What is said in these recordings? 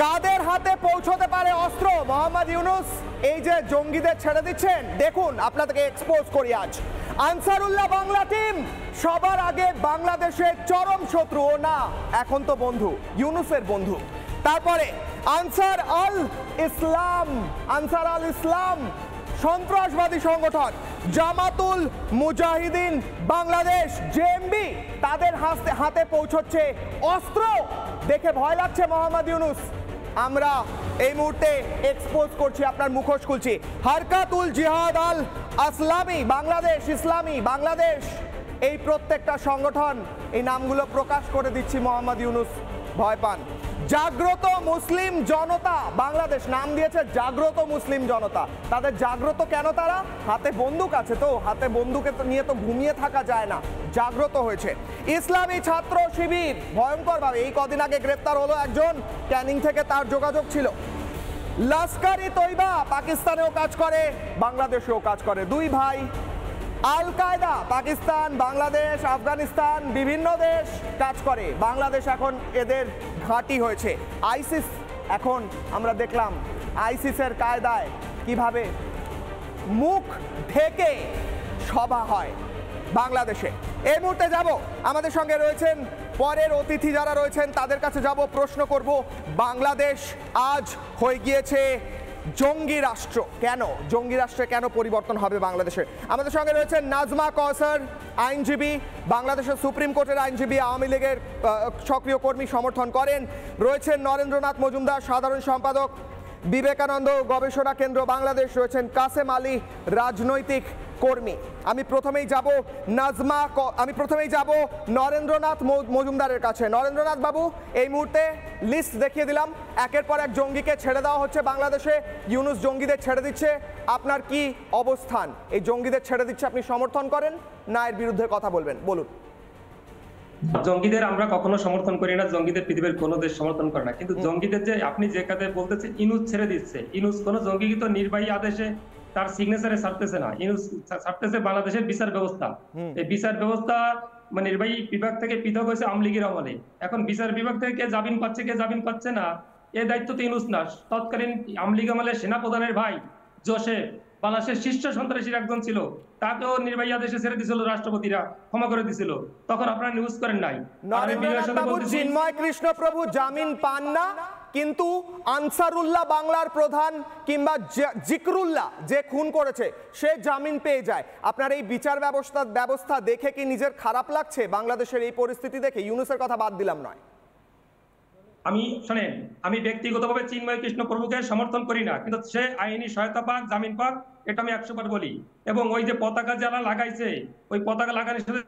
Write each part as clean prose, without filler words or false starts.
কাদের হাতে পৌঁছতে পারে অস্ত্র? মোহাম্মদ ইউনূস এই যে জঙ্গিদের ছেড়ে দিচ্ছেন, দেখুন আপনাদেরকে এক্সপোজ করি আজ। আনসারুল্লাহ বাংলা টিম সবার আগে বাংলাদেশের চরম শত্রু, ও না এখন তো বন্ধু, ইউনূসের বন্ধু। তারপরে আনসার আল ইসলাম সন্ত্রাসবাদী সংগঠন, জামাতুল মুজাহিদিন বাংলাদেশ জেএমবি, তাদের হাতে পৌঁছচ্ছে অস্ত্র। দেখে ভয় লাগছে মোহাম্মদ ইউনূস। আমরা এই মুহূর্তে এক্সপোজ করছি, আপনার মুখোশ খুলছি। হারকাতুল জিহাদ আল ইসলামী বাংলাদেশ, এই প্রত্যেকটা সংগঠন, এই নামগুলো প্রকাশ করে দিচ্ছি, মোহাম্মদ ইউনূস ভয় পান। জাগ্রত মুসলিম জনতা বাংলাদেশ নাম দিয়েছে, জাগ্রত মুসলিম জনতা। তাদের জাগ্রত কেন? তারা হাতে বন্দুক আছে, তো হাতে বন্দুকে তো নিয়ে তো ঘুমিয়ে থাকা যায় না, জাগ্রত হয়েছে। ইসলামী ছাত্র শিবির ভয়ঙ্করভাবে, এই কদিন আগে গ্রেপ্তার হলো একজন, ক্যানিং থেকে তার যোগাযোগ ছিল। লস্কর ই তৈবা পাকিস্তানেও কাজ করে, বাংলাদেশেও কাজ করে, দুই ভাই। আল কায়দা পাকিস্তান, বাংলাদেশ, আফগানিস্তান, বিভিন্ন দেশ কাজ করে, বাংলাদেশ এখন এদের ঘাঁটি হয়েছে। আইসিস, এখন আমরা দেখলাম আইসিসের কায়দায় কিভাবে মুখ ঢেকে সভা হয় বাংলাদেশে। এই মুহূর্তে যাব, আমাদের সঙ্গে রয়েছেন পরের অতিথি যারা রয়েছেন তাদের কাছে যাব, প্রশ্ন করব বাংলাদেশ আজ হয়ে গিয়েছে জঙ্গি রাষ্ট্র। কেন জঙ্গি রাষ্ট্রে কেন পরিবর্তন হবে বাংলাদেশে? আমাদের সঙ্গে রয়েছেন নাজমা কওসার, আইনজীবী, বাংলাদেশের সুপ্রিম কোর্টের আইনজীবী, আওয়ামী লীগের সক্রিয় কর্মী, সমর্থন করেন। রয়েছেন নরেন্দ্রনাথ মজুমদার, সাধারণ সম্পাদক, বিবেকানন্দ গবেষণা কেন্দ্র বাংলাদেশ। রয়েছেন কাসেম আলী, রাজনৈতিক কর্মী। আমি প্রথমেই যাব নরেন্দ্রনাথ মজুমদারের কাছে। নরেন্দ্রনাথ বাবু, এই মুহূর্তে লিস্ট দেখিয়ে দিলাম, একের পর এক জঙ্গিকে ছেড়ে দেওয়া হচ্ছে বাংলাদেশে, ইউনূস জঙ্গিদের ছেড়ে দিচ্ছে, আপনার কি অবস্থান? এই জঙ্গিদের ছেড়ে দিচ্ছে, আপনি সমর্থন করেন না এর বিরুদ্ধে কথা বলবেন, বলুন। জঙ্গিদের আমরা কখনো সমর্থন করি না, জঙ্গিদের পৃথিবীর কোনো দেশ সমর্থন করে না। কিন্তু জঙ্গিদের যে আপনি যে কাজে বলতেছেন ইউনূস ছেড়ে দিচ্ছে, ইউনূস কোনো জঙ্গি তো নির্বাহী আদেশে তার সিগনেচারে ছাড়তেছে না, ইউনূস ছাড়তেছে বাংলাদেশের বিচার ব্যবস্থা। এই বিচার ব্যবস্থা মানে নির্বাহী বিভাগ থেকে পৃথক হয়েছে আওয়ামী লীগের আমলে। এখন বিচার বিভাগ থেকে কে জামিন পাচ্ছে কে জামিন পাচ্ছে না, এই দায়িত্ব তো ইউনূস না। তৎকালীন আওয়ামী লীগ আমলে সেনাপ্রধানের ভাই জোসেফ, বাংলাদেশের শীর্ষ সন্ত্রাসীর একজন ছিল, তাকেও নির্বাহী আদেশে ছেড়ে দিয়েছিল, রাষ্ট্রপতিরা ক্ষমা করে দিয়েছিল, তখন আপনারা নিউজ করেন নাই। চিন্ময় কৃষ্ণ প্রভু জামিন পান না, কিন্তু আনসারুল্লাহ বাংলার প্রধান কিংবা জিকরুল্লাহ যে খুন করেছে সে জামিন পেয়ে যায়। আপনার এই বিচার ব্যবস্থা দেখে কি নিজের খারাপ লাগছে বাংলাদেশের এই পরিস্থিতি দেখে? ইউনূসের কথা বাদ দিলাম নয়, আমি ব্যক্তিগতভাবে চিন্ময় কৃষ্ণ প্রভুকে সমর্থন করি না, কিন্তু সে আইনি সহায়তা পাক, জামিন পাক, এটা আমি 100 বার বলি। এবং ওই যে পতাকা যারা লাগাইছে, ওই পতাকা লাগানোর সাথে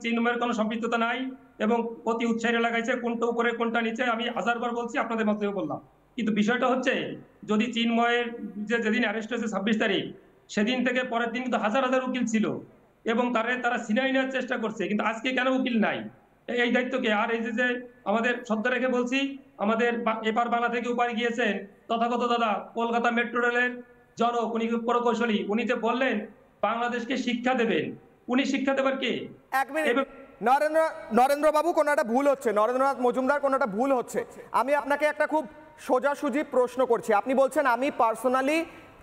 চিন্ময়ের কোনো সম্পৃক্ততা নাই, এবং অতি উৎসাহে লাগাইছে, কোনটা উপরে কোনটা নিচে আমি 1000 বার বলছি, আপনাদের মধ্যেও বললাম। কিন্তু বিষয়টা হচ্ছে, যদি চিন্ময়ের যেদিন অ্যারেস্ট হয়েছে 26 তারিখ, সেদিন থেকে পরের দিন কিন্তু হাজার হাজার উকিল ছিল এবং তারা ছিনাই নেওয়ার চেষ্টা করছে, কিন্তু আজকে কেন উকিল নাই? এই দায়িত্বকে আর এই যে আমাদের শ্রদ্ধা রেখে বলছি, আমাদের এপার বাংলা থেকে উপায় গিয়েছেন তথাগত দাদা, কলকাতা মেট্রো রেলের জনক, উনি প্রকৌশলী, উনি যে বললেন বাংলাদেশকে শিক্ষা দেবেন, উনি শিক্ষা দেবার কে? এক মিনিট নরেন্দ্র বাবু, কোনো একটা ভুল হচ্ছে, নরেন্দ্রনাথ মজুমদার, কোনো একটা ভুল হচ্ছে। আমি আপনাকে একটা খুব সোজাসুজি প্রশ্ন করছি। আপনি বলছেন আমি পার্সোনালি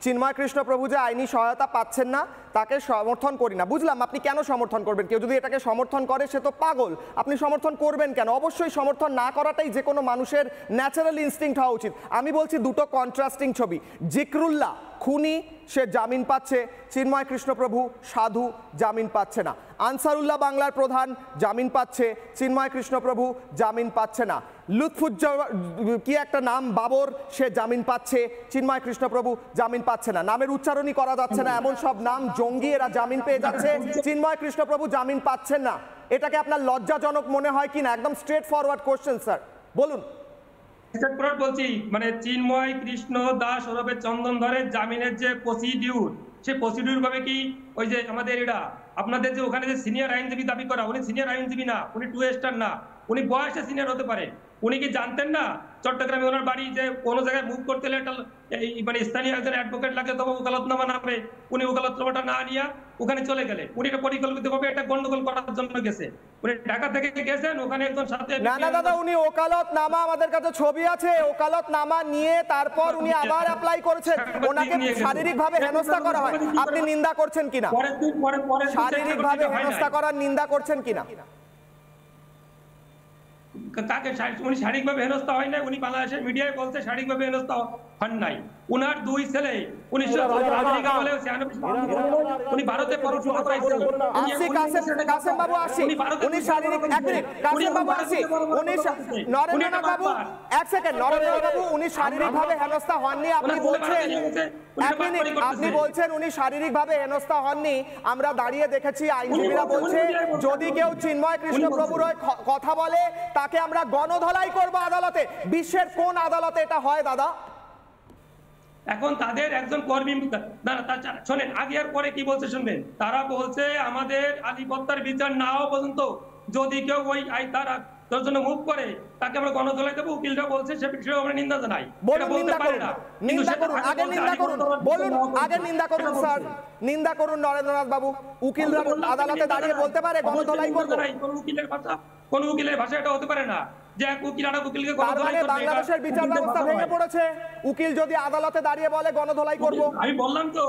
চিন্ময় কৃষ্ণ প্রভু যে আইনি সহায়তা পাচ্ছেন না তাকে সমর্থন করি না। বুঝলাম, আপনি কেন সমর্থন করবেন? কেউ যদি এটাকে সমর্থন করে সে তো পাগল, আপনি সমর্থন করবেন কেন? অবশ্যই সমর্থন না করাটাই যে কোনো মানুষের ন্যাচারাল ইনস্টিংক্ট হওয়া উচিত। আমি বলছি দুটো কন্ট্রাস্টিং ছবি। জিকরুল্লাহ খুনি, সে জামিন পাচ্ছে, চিন্ময় কৃষ্ণ প্রভু সাধু, জামিন পাচ্ছে না। আনসারুল্লাহ বাংলার প্রধান জামিন পাচ্ছে, চিন্ময় কৃষ্ণ প্রভু জামিন পাচ্ছে না। কি একটা নাম, বাবর, সে জামিন পাচ্ছে, চিন্ময় কৃষ্ণ প্রভু জামিন পাচ্ছে না। নামের উচ্চারণই করা যাচ্ছে না এমন সব নাম জঙ্গি, এরা জামিন পেয়ে যাচ্ছে, চিন্ময় কৃষ্ণ প্রভু জামিন পাচ্ছেন না। এটাকে আপনার লজ্জাজনক মনে হয় কিনা? একদম স্ট্রেট ফরওয়ার্ড কোশ্চেন স্যার, বলুন। বলছি, মানে চিন্ময় কৃষ্ণ দাস ওরফে চন্দন ধরে জামিনের যে প্রসিডিউর, সে প্রসিডিউর ভাবে কি ওই যে আমাদের এরা আপনাদের যে ওখানে যে সিনিয়র আইনজীবী দাবি করা, উনি সিনিয়র আইনজীবী না, উনি 2 স্টার না, উনি বয়সে সিনিয়র হতে পারে, উনি কি জানতেন না চট্টগ্রামে ওনার বাড়ি যে কোনো জায়গায় মুভ করতে হলে একটা মানে স্থানীয় একজন অ্যাডভোকেট লাগে, তবে ওকালতনামা নামে, উনি ওকালতনামাটা না নিয়ে ওখানে চলে গেলে, উনি এটা পরিকল্পিতভাবে এটা গন্ডগোল করার জন্য গেছে। উনি ঢাকা থেকে গেছেন, ওখানে একজন সাথে না দাদা, উনি ওকালতনামা, আমাদের কাছে ছবি আছে, ওকালতনামা নিয়ে তারপর উনি আবার অ্যাপ্লাই করেছেন, ওনাকে শারীরিকভাবে হেনস্থা করা হয়, আপনি নিন্দা করছেন কিনা? শারীরিকভাবে হেনস্থা করার নিন্দা করছেন কিনা? কাকে উনি শারীরিকভাবে হেনস্থা হয় নাই? উনি বাংলাদেশের মিডিয়ায় বলছে শারীরিকভাবে হেনস্থা হন নাই। উনার দুই ছেলে 1996 উনি ভারতে পড়াশোনা করেছেন। কাসেম বাবু আসি, উনি শারীরিক, এক মিনিট কাসেম বাবু আসি, উনি নরেন্দ্রনাথ বাবু, এক সেকেন্ড, নরেন্দ্রনাথ বাবু উনি শারীরিকভাবে হেনস্থা হননি, আপনি বলছেন, এক মিনিট, আপনি বলছেন উনি শারীরিকভাবে হেনস্থা হননি, আমরা দাঁড়িয়ে দেখেছি, আইনজীবীরা বলছে যদি কেউ চিন্ময় কৃষ্ণপ্রভুর কথা বলে তাকে আমরা গণধলাই করব আদালতে। বিশ্বের কোন আদালতে এটা হয় দাদা? এখন তাদের একজন কর্মী, শোনেন আগে আর পরে কি বলছে শুনবেন, তারা বলছে আমাদের আধিপত্যের বিচার না হওয়া পর্যন্ত যদি কেউ ওই তার জন্য মুভ করে তাকে আমরা গণধলাই দেবো। উকিলরা বলছে সে বিষয়ে আমরা নিন্দা জানাই। বলুন নিন্দা করুন, নিন্দা করুন, আগে নিন্দা করুন, বলুন আগে নিন্দা করুন স্যার, নিন্দা করুন নরেন্দ্রনাথ বাবু। উকিলরা আদালতে দাঁড়িয়ে বলতে পারে গণধলাই করব? কোন উকিলের ভাষা এটা হতে পারে না যে এক উকিল আর এক উকিলকে গণধলাই করবে। বাংলাদেশের বিচার ব্যবস্থা ভেঙে পড়েছে, উকিল যদি আদালতে দাঁড়িয়ে বলে গণধলাই করব। আমি বললাম তো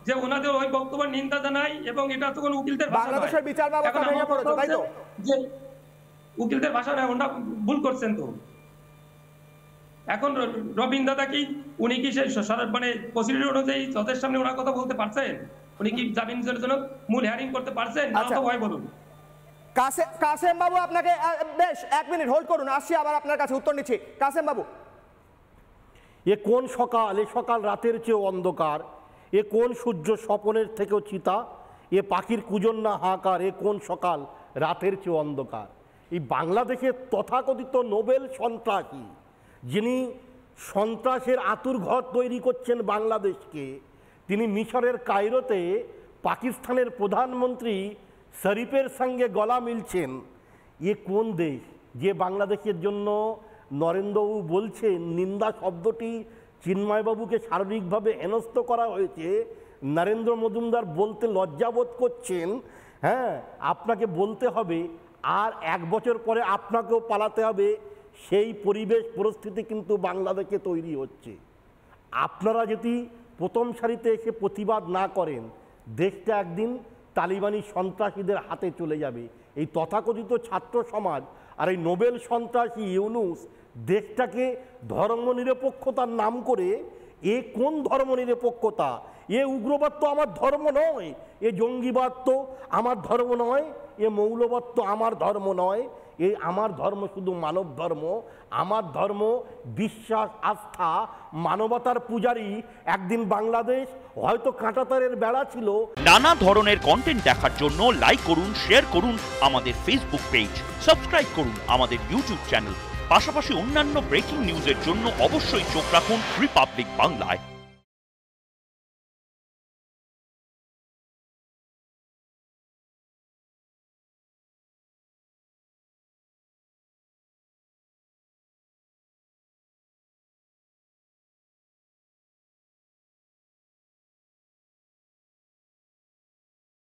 যে ওনাদের ওই বক্তব্যের নিন্দা জানাই, এবং এটা তো কোন উকিলদের ভাষা নয়। বাংলাদেশের বিচার ব্যবস্থা ভেঙে পড়েছে, তাই তো? যে উকিলদের ভাষা নয়, ওনারা ভুল করছেন। তো এখন রবিন দাদা কি উনি কি সেই মানে প্রসিডিউর অনুযায়ী জজের সামনে ওনার কথা বলতে পারছেন? উনি কি জামিনের জন্য মূল হিয়ারিং করতে পারছেন? না তো ভয় বলুন। কাসেম বাবু আপনাকে বেশ এক মিনিট হোল্ড করুন, আসছি আবার আপনার কাছে, উত্তর নিচ্ছি। কাসেম বাবু, এ কোন সকাল? এ সকাল রাতের চেয়েও অন্ধকার। এ কোন সূর্য স্বপনের থেকেও চিতা? এ পাখির কুজন না হাহাকার? এ কোন সকাল রাতের চেয়েও অন্ধকার? এই বাংলাদেশের তথাকথিত নোবেল সন্ত্রাসী, যিনি সন্ত্রাসের আতুরঘর তৈরি করছেন বাংলাদেশকে, তিনি মিশরের কায়রোতে পাকিস্তানের প্রধানমন্ত্রী শরীফের সঙ্গে গলা মিলছেন। এ কোন দেশ যে বাংলাদেশের জন্য নরেন্দ্রবাবু বলছেন নিন্দা শব্দটি চিন্ময়বাবুকে শারীরিকভাবে হেনস্থ করা হয়েছে, নরেন্দ্র মজুমদার বলতে লজ্জাবোধ করছেন। হ্যাঁ, আপনাকে বলতে হবে আর এক বছর পরে আপনাকেও পালাতে হবে, সেই পরিবেশ পরিস্থিতি কিন্তু বাংলাদেশে তৈরি হচ্ছে। আপনারা যদি প্রথম সারিতে এসে প্রতিবাদ না করেন, দেশটা একদিন তালিবানি সন্ত্রাসীদের হাতে চলে যাবে। এই তথাকথিত ছাত্র সমাজ আর এই নোবেল সন্ত্রাসী ইউনুস দেশটাকে ধর্মনিরপেক্ষতার নাম করে, এ কোন ধর্মনিরপেক্ষতা? এ উগ্রবাদ তো আমার ধর্ম নয়, এ জঙ্গিবাদ তো আমার ধর্ম নয়, এ মৌলবাদ তো আমার ধর্ম নয়। এই আমার ধর্ম শুধু মানব ধর্ম। আমার ধর্ম বিশ্বাস, আস্থা, মানবতার পূজারী। একদিন বাংলাদেশ হয়তো কাঁটাতারের বেড়া ছিল। নানা ধরনের কন্টেন্ট দেখার জন্য লাইক করুন, শেয়ার করুন আমাদের ফেসবুক পেজ, সাবস্ক্রাইব করুন আমাদের ইউটিউব চ্যানেল। পাশাপাশি অন্যান্য ব্রেকিং নিউজের জন্য অবশ্যই চোখ রাখুন রিপাবলিক বাংলায়।